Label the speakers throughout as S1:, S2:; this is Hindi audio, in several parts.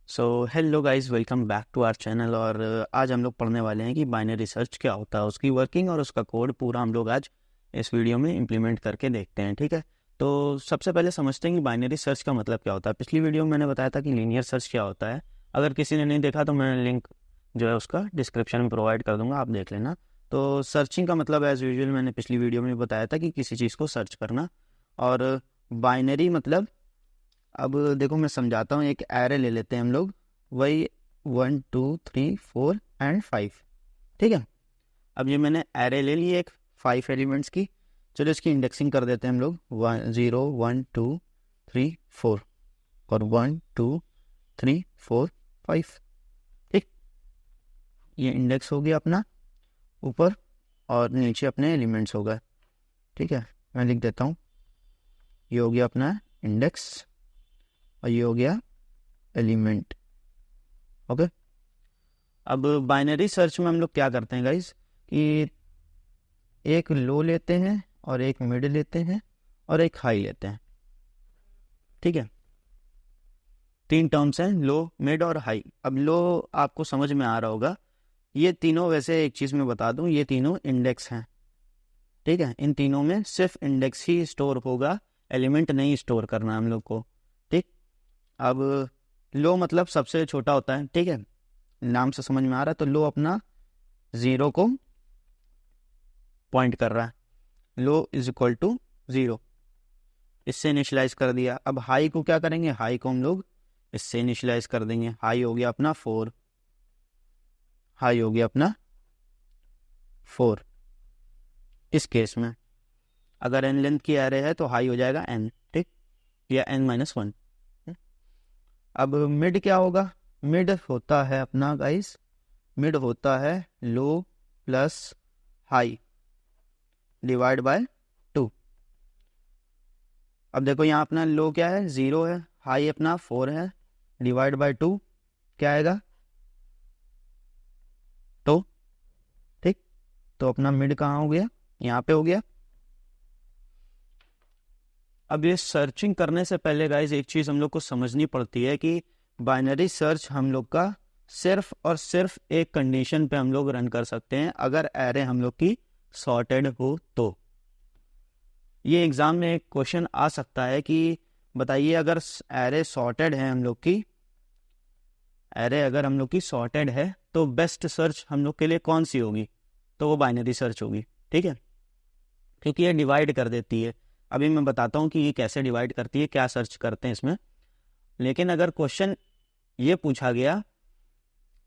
S1: So hello guys, welcome back to our channel. और आज हम लोग पढ़ने वाले हैं कि बाइनरी सर्च क्या होता है, उसकी वर्किंग और उसका कोड पूरा हम लोग आज इस वीडियो में इम्प्लीमेंट करके देखते हैं। ठीक है, तो सबसे पहले समझते हैं कि बाइनरी सर्च का मतलब क्या होता है। पिछली वीडियो में मैंने बताया था कि लीनियर सर्च क्या होता है। अगर किसी ने नहीं देखा तो मैं लिंक जो है उसका डिस्क्रिप्शन में प्रोवाइड कर दूंगा, आप देख लेना। तो सर्चिंग का मतलब एज यूजुअल मैंने पिछली वीडियो में बताया था कि किसी चीज़ को सर्च करना। और बाइनरी मतलब, अब देखो मैं समझाता हूँ। एक एरे ले लेते हैं हम लोग, वही 1 2 3 4 एंड 5। ठीक है, अब ये मैंने एरे ले ली एक 5 एलिमेंट्स की। चलो इसकी इंडेक्सिंग कर देते हैं हम लोग, 0 1 2 3 4 और 1 2 3 4 5। ठीक, ये इंडेक्स हो गया अपना ऊपर, और नीचे अपने एलिमेंट्स हो गए। ठीक है, मैं लिख देता हूँ, ये हो गया अपना इंडेक्स और ये हो गया एलिमेंट। ओके, अब बाइनरी सर्च में हम लोग क्या करते हैं गाइस कि एक लो लेते हैं और एक मिड लेते हैं और एक हाई लेते हैं। ठीक है, 3 टर्म्स हैं, लो मिड और हाई। अब लो आपको समझ में आ रहा होगा, ये तीनों, वैसे एक चीज़ मैं बता दूं, ये तीनों इंडेक्स हैं। ठीक है, इन तीनों में सिर्फ इंडेक्स ही स्टोर होगा, एलिमेंट नहीं स्टोर करना हम लोग को। ठीक, अब लो मतलब सबसे छोटा होता है। ठीक है, नाम से समझ में आ रहा है। तो लो अपना 0 को पॉइंट कर रहा है, लो इज इक्वल टू 0, इससे इनिशलाइज कर दिया। अब हाई को क्या करेंगे, हाई को हम लोग इससे इनिशलाइज कर देंगे। हाई हो गया अपना 4, हाई हो गया अपना 4। इस केस में अगर n लेंथ की एरे है तो हाई हो जाएगा n, ठीक, या n-1। अब मिड क्या होगा, मिड होता है अपना गाइस, मिड होता है लो प्लस हाई डिवाइड बाय 2। अब देखो यहाँ अपना लो क्या है, 0 है, हाई अपना 4 है, डिवाइड बाय 2 क्या आएगा, तो ठीक, तो अपना मिड कहाँ हो गया, यहाँ पे हो गया। अब ये सर्चिंग करने से पहले गाइज एक चीज़ हम लोग को समझनी पड़ती है कि बाइनरी सर्च हम लोग का सिर्फ और सिर्फ एक कंडीशन पे हम लोग रन कर सकते हैं, अगर एरे हम लोग की सॉर्टेड हो तो। ये एग्जाम में एक क्वेश्चन आ सकता है कि बताइए, अगर एरे सॉर्टेड है हम लोग की, एरे अगर हम लोग की सॉर्टेड है तो बेस्ट सर्च हम लोग के लिए कौन सी होगी, तो वो बाइनरी सर्च होगी। ठीक है, क्योंकि ये डिवाइड कर देती है। अभी मैं बताता हूँ कि ये कैसे डिवाइड करती है, क्या सर्च करते हैं इसमें। लेकिन अगर क्वेश्चन ये पूछा गया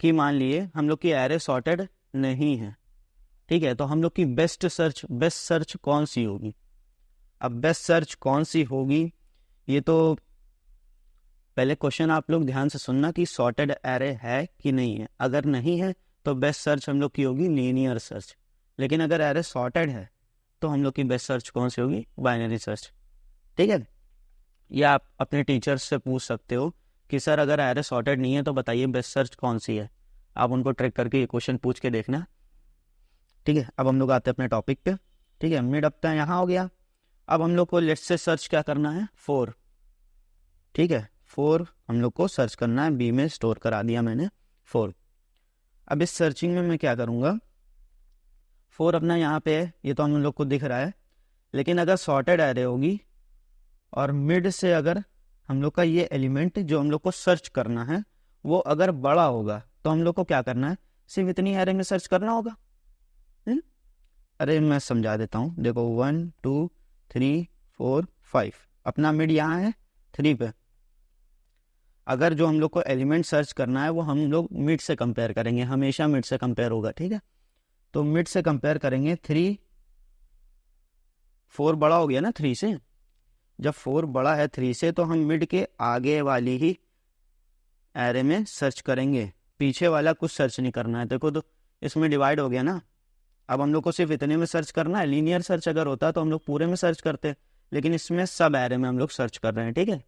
S1: कि मान लिए हम लोग की एरे सॉर्टेड नहीं है, ठीक है, तो हम लोग की बेस्ट सर्च कौन सी होगी। अब बेस्ट सर्च कौन सी होगी, ये तो पहले क्वेश्चन आप लोग ध्यान से सुनना कि सॉर्टेड एरे है कि नहीं है। अगर नहीं है तो बेस्ट सर्च हम लोग की होगी लीनियर सर्च। लेकिन अगर एरे सॉर्टेड है तो हम लोग की बेस्ट सर्च कौन सी होगी, बाइनरी सर्च। ठीक है, या आप अपने टीचर्स से पूछ सकते हो कि सर अगर एरे सॉर्टेड नहीं है तो बताइए बेस्ट सर्च कौन सी है। आप उनको ट्रिक करके ये क्वेश्चन पूछ के देखना। ठीक है, अब हम लोग आते हैं अपने टॉपिक पे। ठीक है, मिड अप यहाँ हो गया। अब हम लोग को लेट्स से सर्च क्या करना है, 4। ठीक है, 4 हम लोग को सर्च करना है, बी में स्टोर करा दिया मैंने 4। अब इस सर्चिंग में मैं क्या करूँगा, 4 अपना यहाँ पे है, ये तो हम लोग को दिख रहा है। लेकिन अगर सॉर्टेड एरे होगी और मिड से अगर हम लोग का ये एलिमेंट जो हम लोग को सर्च करना है वो अगर बड़ा होगा तो हम लोग को क्या करना है, सिर्फ इतनी एरे में सर्च करना होगा। अरे मैं समझा देता हूँ, देखो 1 2 3 4 5, अपना मिड यहाँ है 3 पे। अगर जो हम लोग को एलिमेंट सर्च करना है वो हम लोग मिड से कंपेयर करेंगे, हमेशा मिड से कंपेयर होगा। ठीक है, तो मिड से कंपेयर करेंगे, 4 बड़ा हो गया ना 3 से। जब 4 बड़ा है 3 से तो हम मिड के आगे वाली ही एरे में सर्च करेंगे, पीछे वाला कुछ सर्च नहीं करना है। देखो तो इसमें डिवाइड हो गया ना, अब हम लोग को सिर्फ इतने में सर्च करना है। लीनियर सर्च अगर होता तो हम लोग पूरे में सर्च करते, लेकिन इसमें सब एरे में हम लोग सर्च कर रहे हैं। ठीक है,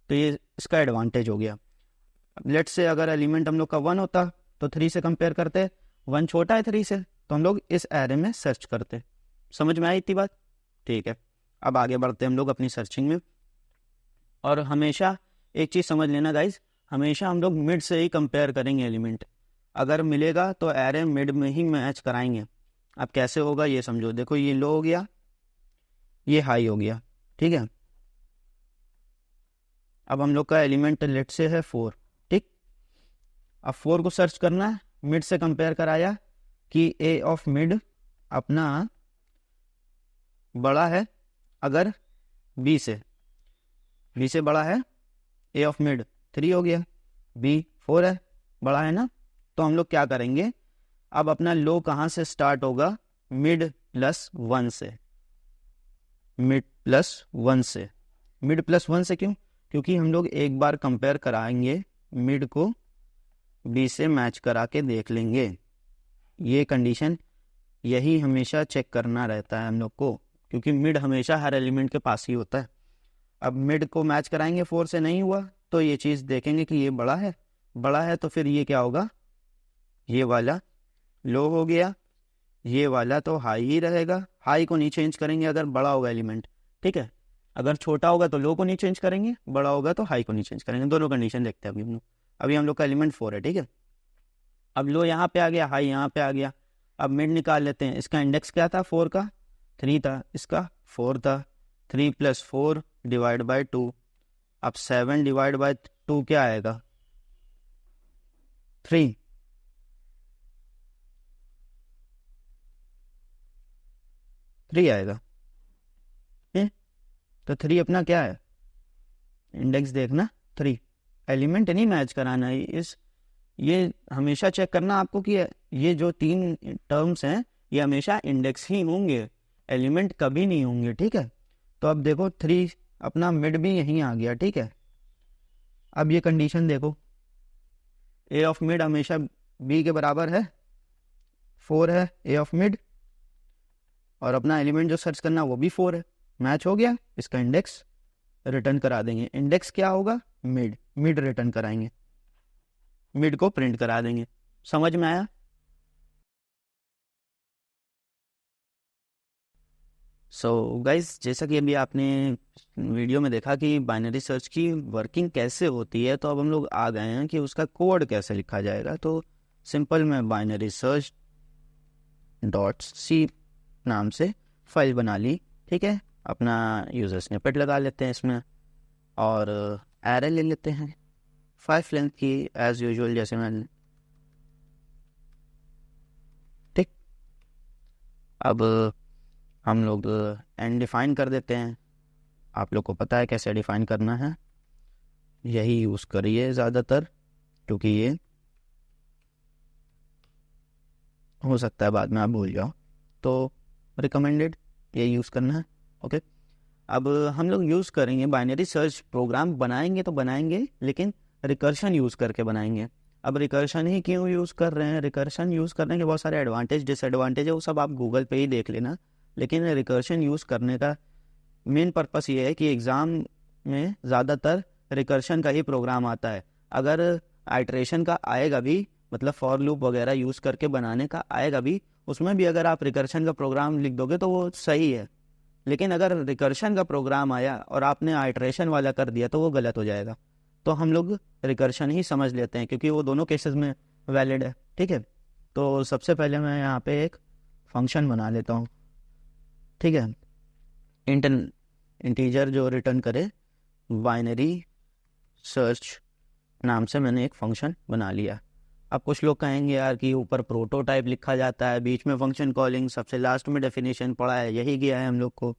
S1: तो ये इसका एडवांटेज हो गया। अब लेट से अगर एलिमेंट हम लोग का 1 होता तो 3 से कंपेयर करते, 1 छोटा है 3 से, तो हम लोग इस एरे में सर्च करते। समझ में आई इतनी बात। ठीक है, अब आगे बढ़ते हैं हम लोग अपनी सर्चिंग में। और हमेशा एक चीज़ समझ लेना गाइज, हमेशा हम लोग मिड से ही कंपेयर करेंगे एलिमेंट, अगर मिलेगा तो एरे मिड में ही मैच कराएंगे। अब कैसे होगा ये समझो, देखो ये लो हो गया, ये हाई हो गया, ठीक है। अब हम लोग का एलिमेंट लेट से है 4, ठीक। अब 4 को सर्च करना है, मिड से कंपेयर कराया कि ए ऑफ मिड अपना बड़ा है अगर बी से बड़ा है, ए ऑफ मिड 3 हो गया, बी 4 है, बड़ा है ना। तो हम लोग क्या करेंगे, अब अपना लो कहाँ से स्टार्ट होगा, मिड प्लस 1 से। मिड प्लस 1 से, मिड प्लस 1 से क्यों, क्योंकि हम लोग एक बार कंपेयर कराएंगे, मिड को बी से मैच करा के देख लेंगे। ये कंडीशन यही हमेशा चेक करना रहता है हम लोग को, क्योंकि मिड हमेशा हर एलिमेंट के पास ही होता है। अब मिड को मैच कराएंगे, 4 से नहीं हुआ तो ये चीज़ देखेंगे कि ये बड़ा है तो फिर ये क्या होगा, ये वाला लो हो गया, ये वाला तो हाई ही रहेगा। हाई को नहीं चेंज करेंगे अगर बड़ा होगा एलिमेंट, ठीक है। अगर छोटा होगा तो लो को नहीं चेंज करेंगे, बड़ा होगा तो हाई को नहीं चेंज करेंगे। दोनों कंडीशन देखते हैं अभी हम लोग का एलिमेंट 4 है, ठीक है। अब लो यहाँ पे आ गया, हाई यहाँ पे आ गया। अब मिड निकाल लेते हैं, इसका इंडेक्स क्या था, 4 का 3 था, इसका 4 था। 3 + 4 डिवाइड बाई 2। अब 7 डिवाइड बाई 2 क्या आएगा, 3। आएगा, तो 3 अपना क्या है, इंडेक्स देखना 3। एलिमेंट नहीं मैच कराना है, ये हमेशा चेक करना आपको कि ये जो 3 टर्म्स हैं ये हमेशा इंडेक्स ही होंगे, एलिमेंट कभी नहीं होंगे, ठीक है। तो अब देखो 3 अपना मिड भी यहीं आ गया, ठीक है। अब ये कंडीशन देखो, ए ऑफ मिड हमेशा बी के बराबर है, 4 है ए ऑफ मिड, और अपना एलिमेंट जो सर्च करना वो भी 4 है, मैच हो गया। इसका इंडेक्स रिटर्न करा देंगे। इंडेक्स क्या होगा, मिड रिटर्न कराएंगे, मिड को प्रिंट करा देंगे। समझ में आया। गाइस, जैसा कि अभी आपने वीडियो में देखा कि बाइनरी सर्च की वर्किंग कैसे होती है, तो अब हम लोग आ गए हैं कि उसका कोड कैसे लिखा जाएगा। तो सिंपल मैं बाइनरी सर्च .c नाम से फाइल बना ली, ठीक है। अपना यूज़र स्निपेट लगा लेते हैं इसमें, और एरे ले लेते हैं 5 लेंथ की एज यूजुअल, जैसे मैं, ठीक। अब हम लोग एंड डिफाइन कर देते हैं। आप लोग को पता है कैसे डिफाइन करना है, यही यूज़ करिए ज़्यादातर, क्योंकि ये हो सकता है बाद में आप भूल जाओ, तो रिकमेंडेड ये यूज़ करना है, ओके। अब हम लोग यूज़ करेंगे बाइनरी सर्च प्रोग्राम, बनाएंगे तो बनाएंगे लेकिन रिकर्शन यूज़ करके बनाएंगे। अब रिकर्शन ही क्यों यूज़ कर रहे हैं, रिकर्शन यूज़ करने के बहुत सारे एडवांटेज डिसएडवांटेज है, वो सब आप गूगल पे ही देख लेना। लेकिन रिकर्शन यूज़ करने का मेन पर्पस ये है कि एग्ज़ाम में ज़्यादातर रिकर्शन का ही प्रोग्राम आता है। अगर आइट्रेशन का आएगा भी, मतलब फॉर लूप वगैरह यूज़ करके बनाने का आएगा भी, उसमें भी अगर आप रिकर्शन का प्रोग्राम लिख दोगे तो वो सही है। लेकिन अगर रिकर्शन का प्रोग्राम आया और आपने आइट्रेशन वाला कर दिया तो वो गलत हो जाएगा। तो हम लोग रिकर्शन ही समझ लेते हैं, क्योंकि वो दोनों केसेस में वैलिड है, ठीक है। तो सबसे पहले मैं यहाँ पे एक फंक्शन बना लेता हूँ, ठीक है। इंटीजर जो रिटर्न करे, बाइनरी सर्च नाम से मैंने एक फंक्शन बना लिया। अब कुछ लोग कहेंगे यार कि ऊपर प्रोटोटाइप लिखा जाता है, बीच में फंक्शन कॉलिंग, सबसे लास्ट में डेफिनेशन पड़ा है, यही गया है हम लोग को।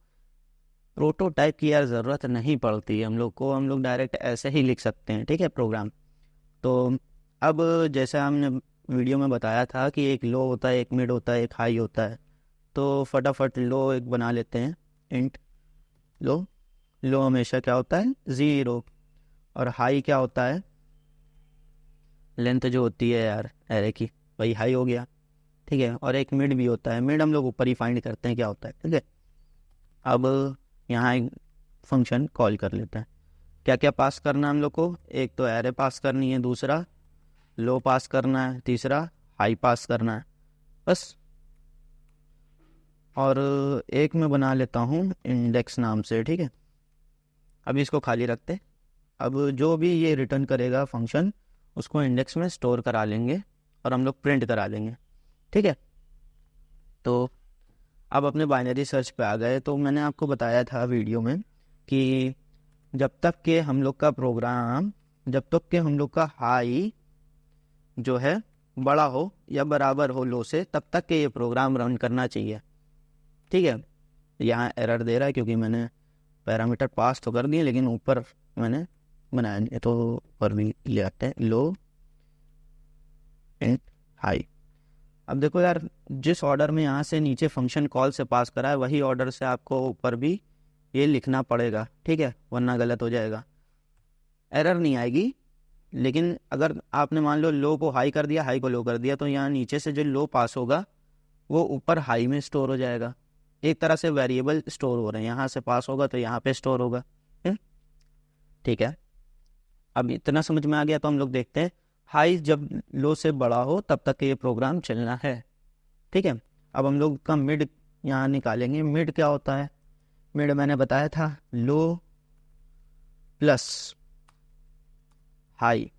S1: प्रोटोटाइप की यार ज़रूरत नहीं पड़ती है हम लोग को, हम लोग डायरेक्ट ऐसे ही लिख सकते हैं, ठीक है, प्रोग्राम। तो अब जैसे हमने वीडियो में बताया था कि एक लो होता है, एक मिड होता है, एक हाई होता है। तो फटाफट लो एक बना लेते हैं, इंट लो हमेशा क्या होता है, 0, और हाई क्या होता है, लेंथ जो होती है यार एरे की, वही हाई हो गया, ठीक है। और एक मिड भी होता है, मिड हम लोग ऊपर ही फाइंड करते हैं क्या होता है, ठीक है। अब यहाँ एक फंक्शन कॉल कर लेते हैं। क्या क्या पास करना है हम लोग को, एक तो एरे पास करनी है, दूसरा लो पास करना है, तीसरा हाई पास करना है, बस। और एक मैं बना लेता हूँ इंडेक्स नाम से, ठीक है। अभी इसको खाली रखते, अब जो भी ये रिटर्न करेगा फंक्शन, उसको इंडेक्स में स्टोर करा लेंगे और हम लोग प्रिंट करा लेंगे, ठीक है। तो अब अपने बाइनरी सर्च पे आ गए। तो मैंने आपको बताया था वीडियो में कि जब तक के हम लोग का प्रोग्राम, जब तक के हम लोग का हाई जो है बड़ा हो या बराबर हो लो से, तब तक के ये प्रोग्राम रन करना चाहिए, ठीक है। यहाँ एरर दे रहा है क्योंकि मैंने पैरामीटर पास तो कर दिए, लेकिन ऊपर मैंने बनाया नहीं, तो ऊपर भी ले आते हैं, लो एंड हाई। अब देखो यार, जिस ऑर्डर में यहाँ से नीचे फंक्शन कॉल से पास करा है, वही ऑर्डर से आपको ऊपर भी ये लिखना पड़ेगा, ठीक है, वरना गलत हो जाएगा। एरर नहीं आएगी, लेकिन अगर आपने मान लो लो को हाई कर दिया, हाई को लो कर दिया, तो यहाँ नीचे से जो लो पास होगा वो ऊपर हाई में स्टोर हो जाएगा। एक तरह से वेरिएबल स्टोर हो रहे हैं, यहाँ से पास होगा तो यहाँ पे स्टोर होगा, ठीक है। अब इतना समझ में आ गया। तो हम लोग देखते हैं, हाई जब लो से बड़ा हो तब तक ये प्रोग्राम चलना है, ठीक है। अब हम लोग का मिड यहाँ निकालेंगे। मिड क्या होता है? मिड मैंने बताया था, low plus high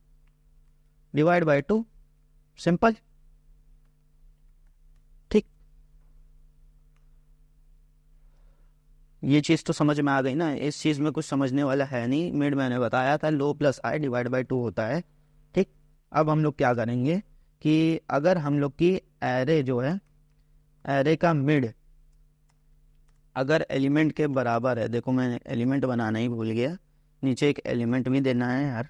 S1: divide by 2, simple, ठीक। ये चीज़ तो समझ में आ गई ना, इस चीज़ में कुछ समझने वाला है नहीं। मिड मैंने बताया था low plus high divide by 2 होता है, ठीक। अब हम लोग क्या करेंगे कि अगर हम लोग की एरे जो है, एरे का मिड अगर एलिमेंट के बराबर है, देखो मैं एलिमेंट बनाना ही भूल गया, नीचे एक एलिमेंट भी देना है यार,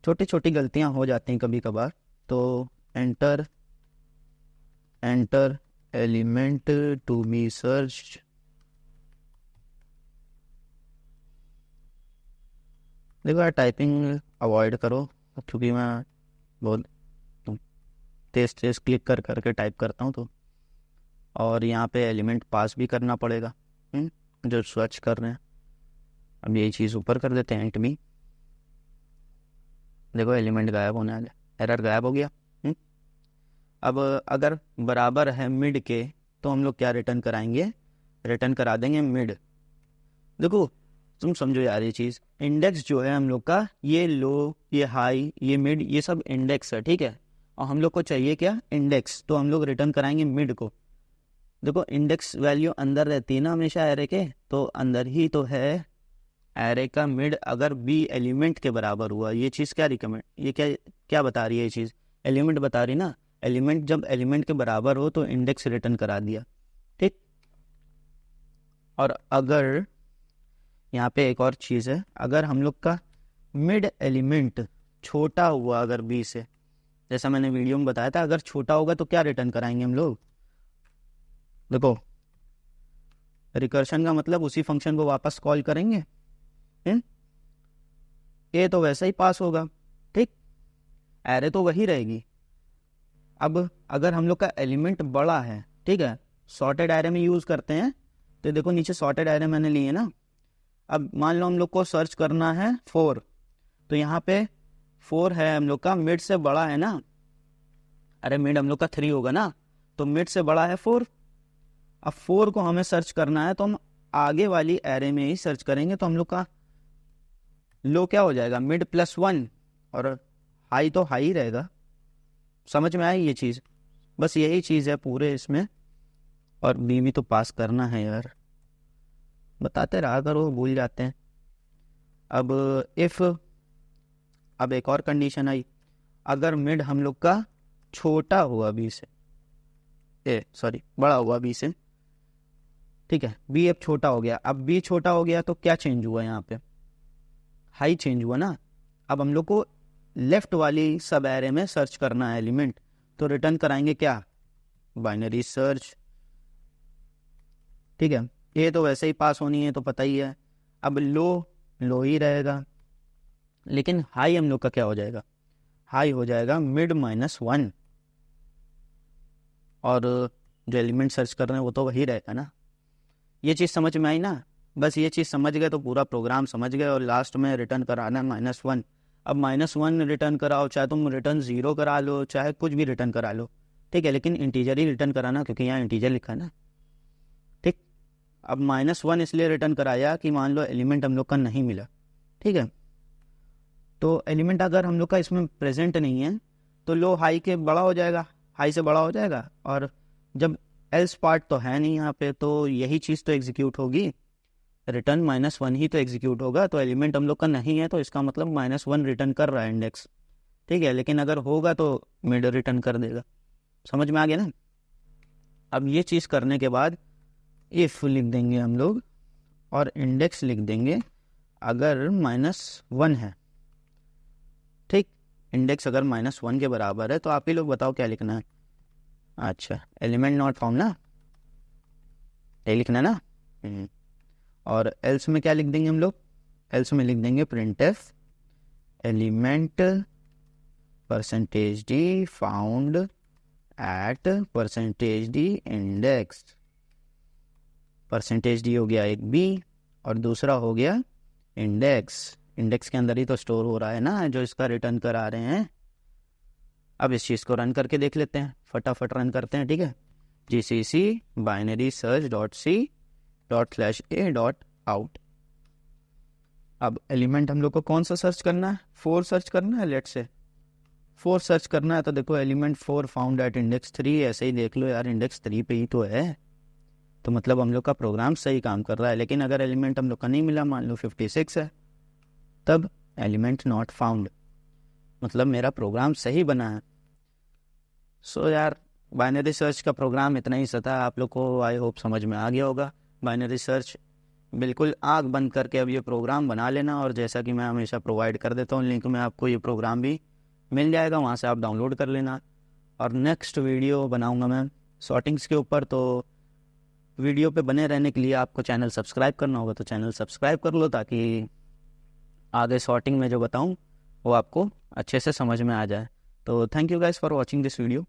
S1: छोटी छोटी गलतियां हो जाती हैं कभी कभार। तो enter element to be search, देखो यार टाइपिंग अवॉइड करो, क्योंकि मैं बहुत तेज तेज क्लिक कर करके टाइप करता हूँ। तो और यहाँ पे एलिमेंट पास भी करना पड़ेगा, जो सर्च कर रहे हैं। अब यही चीज़ ऊपर कर देते हैं, एंट मी, देखो एलिमेंट गायब होने वाला, एरर गायब हो गया। अब अगर बराबर है मिड के, तो हम लोग क्या रिटर्न कराएंगे? रिटर्न करा देंगे मिड। देखो तुम समझो यार, ये चीज़ इंडेक्स जो है हम लोग का, ये लो, ये हाई, ये मिड, ये सब इंडेक्स है, ठीक है। और हम लोग को चाहिए क्या? इंडेक्स। तो हम लोग रिटर्न कराएंगे मिड को। देखो इंडेक्स वैल्यू अंदर रहती है ना हमेशा एरे के, तो अंदर ही तो है एरे का मिड अगर बी एलिमेंट के बराबर हुआ। ये चीज़ क्या रिकमेंड, ये क्या क्या बता रही है? ये चीज़ एलिमेंट बता रही ना। एलिमेंट जब एलिमेंट के बराबर हो तो इंडेक्स रिटर्न करा दिया, ठीक। और अगर यहाँ पे एक और चीज़ है, अगर हम लोग का मिड एलिमेंट छोटा हुआ अगर बी से, जैसा मैंने वीडियो में बताया था, अगर छोटा होगा तो क्या रिटर्न कराएंगे हम लोग? देखो रिकर्शन का मतलब उसी फंक्शन को वापस कॉल करेंगे, ये तो वैसे ही पास होगा, ठीक। एरे तो वही रहेगी। अब अगर हम लोग का एलिमेंट बड़ा है, ठीक है, सॉर्टेड एरे में यूज़ करते हैं, तो देखो नीचे सॉर्टेड एरे मैंने लिए ना। अब मान लो हम लोग को सर्च करना है 4, तो यहाँ पे 4 है हम लोग का, मिड से बड़ा है ना। अरे मिड हम लोग का 3 होगा ना, तो मिड से बड़ा है 4। अब 4 को हमें सर्च करना है, तो हम आगे वाली एरे में ही सर्च करेंगे। तो हम लोग का लो क्या हो जाएगा? मिड प्लस 1, और हाई तो हाई रहेगा। समझ में आई ये चीज़? बस यही चीज़ है पूरे इसमें। और बी भी तो पास करना है यार, बताते रहा करो, भूल जाते हैं। अब इफ़, अब एक और कंडीशन आई, अगर मिड हम लोग का छोटा हुआ बी से, बड़ा हुआ बी से, ठीक है, बी अब छोटा हो गया। अब बी छोटा हो गया तो क्या चेंज हुआ? यहाँ पे हाई चेंज हुआ ना। अब हम लोग को लेफ्ट वाली सब एरे में सर्च करना है एलिमेंट, तो रिटर्न कराएंगे क्या? बाइनरी सर्च, ठीक है। ये तो वैसे ही पास होनी है, तो पता ही है। अब लो ही रहेगा, लेकिन हाई हम लोग का क्या हो जाएगा? हाई हो जाएगा मिड -1, और जो एलिमेंट सर्च कर रहे हैं वो तो वही रहेगा ना। ये चीज़ समझ में आई ना? बस ये चीज़ समझ गए तो पूरा प्रोग्राम समझ गए। और लास्ट में रिटर्न कराना है -1। अब -1 रिटर्न कराओ, चाहे तुम रिटर्न 0 करा लो, चाहे कुछ भी रिटर्न करा लो, ठीक है, लेकिन इंटीजर ही रिटर्न कराना, क्योंकि यहाँ इंटीजर लिखा है ना, ठीक। अब -1 इसलिए रिटर्न कराया कि मान लो एलिमेंट हम लोग का नहीं मिला, ठीक है। तो एलिमेंट अगर हम लोग का इसमें प्रेजेंट नहीं है तो लो हाई के बड़ा हो जाएगा, हाई से बड़ा हो जाएगा, और जब एल्स पार्ट तो है नहीं यहाँ पे तो यही चीज़ तो एग्जीक्यूट होगी, रिटर्न -1 ही तो एग्जीक्यूट होगा। तो एलिमेंट हम लोग का नहीं है तो इसका मतलब -1 रिटर्न कर रहा है इंडेक्स, ठीक है। लेकिन अगर होगा तो मिड रिटर्न कर देगा। समझ में आ गया ना। अब ये चीज़ करने के बाद इफ लिख देंगे हम लोग और इंडेक्स लिख देंगे अगर -1 है, ठीक। इंडेक्स अगर -1 के बराबर है तो आप ही लोग बताओ क्या लिखना है। अच्छा, एलिमेंट नॉट फाउंड ना, यही लिखना है ना। और एल्स में क्या लिख देंगे हम लोग, एल्स में लिख देंगे printf element %d found at %d index. %d हो गया एक बी और दूसरा हो गया इंडेक्स। इंडेक्स के अंदर ही तो स्टोर हो रहा है ना जो इसका रिटर्न करा रहे हैं। अब इस चीज़ को रन करके देख लेते हैं, फटाफट रन करते हैं, ठीक है। gcc binary search.c/a.out। अब एलिमेंट हम लोग को कौन सा सर्च करना है, 4 सर्च करना है। लेट से 4 सर्च करना है तो देखो एलिमेंट 4 फाउंड एट इंडेक्स 3, ऐसे ही देख लो यार, इंडेक्स 3 पे ही तो है, तो मतलब हम लोग का प्रोग्राम सही काम कर रहा है। लेकिन अगर एलिमेंट हम लोग का नहीं मिला, मान लो 56 है, तब एलिमेंट नॉट फाउंड, मतलब मेरा प्रोग्राम सही बना है। सो यार बाइनरी सर्च का प्रोग्राम इतना ही था, आप लोग को आई होप समझ में आ गया होगा। बाइनरी सर्च बिल्कुल आँख बंद करके अब ये प्रोग्राम बना लेना, और जैसा कि मैं हमेशा प्रोवाइड कर देता हूँ लिंक में, आपको ये प्रोग्राम भी मिल जाएगा, वहाँ से आप डाउनलोड कर लेना। और नेक्स्ट वीडियो बनाऊँगा मैं सॉर्टिंग्स के ऊपर, तो वीडियो पे बने रहने के लिए आपको चैनल सब्सक्राइब करना होगा, तो चैनल सब्सक्राइब कर लो ताकि आगे सॉर्टिंग में जो बताऊँ वो आपको अच्छे से समझ में आ जाए। तो thank you guys for watching this video.